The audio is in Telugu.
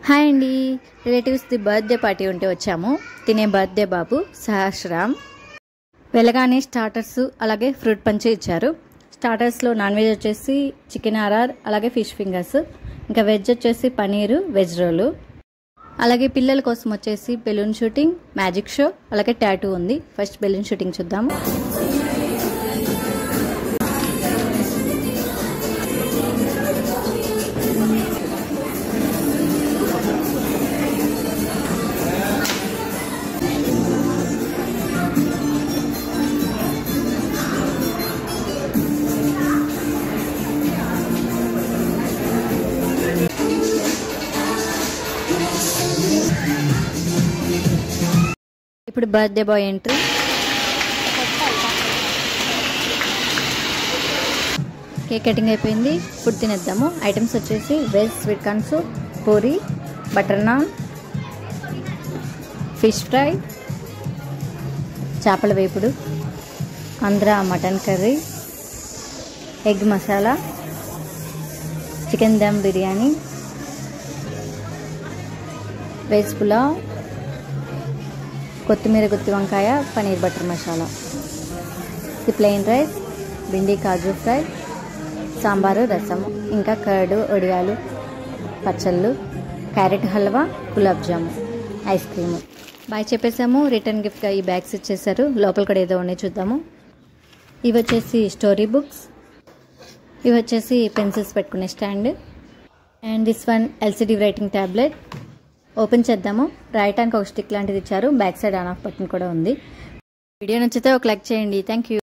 హాయ్ అండి, రిలేటివ్స్ది బర్త్డే పార్టీ ఉంటే వచ్చాము. తినే బర్త్డే బాబు సహస్రామ్. వెళ్ళగానే స్టార్టర్స్ అలాగే ఫ్రూట్ పంచ్ ఇచ్చారు. స్టార్టర్స్లో నాన్ వెజ్ వచ్చేసి చికెన్ ఆర్ఆర్ అలాగే ఫిష్ ఫింగర్స్, ఇంకా వెజ్ వచ్చేసి పనీరు వెజ్ రోలు. అలాగే పిల్లల కోసం వచ్చేసి బెలూన్ షూటింగ్, మ్యాజిక్ షో అలాగే టాటూ ఉంది. ఫస్ట్ బెలూన్ షూటింగ్ చూద్దాము. ఇప్పుడు birthday boy entry. Cake cutting అయిపోయింది. ఫుడ్ తినేద్దాము. ఐటమ్స్ వచ్చేసి veg sweet corn soup, puri, butter naan, fish fry, చేపల వేపుడు, Andhra mutton curry, egg masala, chicken dum biryani, veg pulao, కొత్తిమీర గుత్తి వంకాయ, పనీర్ బటర్ మసాలా, ఇది ప్లెయిన్ రైస్, భిండి కాజు ఫ్రై, సాంబారు, రసము, ఇంకా కర్డు, ఒడియాలు, పచ్చళ్ళు, క్యారెట్ హల్వా, గులాబ్ జాము, ఐస్ క్రీము. బాయ్ చెప్పేసాము. రిటర్న్ గిఫ్ట్గా ఈ బ్యాగ్స్ ఇచ్చేసారు. లోపల కూడా ఏదో ఉన్నాయి చూద్దాము. ఇవి వచ్చేసి స్టోరీ బుక్స్, ఇవి వచ్చేసి పెన్సిల్స్ పెట్టుకునే stand, and this one LCD writing tablet. Open చేద్దాము. రాయటానికి ఒక స్టిక్ లాంటిది ఇచ్చారు. Back side on off button కూడా ఉంది. వీడియో నచ్చితే ఒక లైక్ చేయండి. Thank you.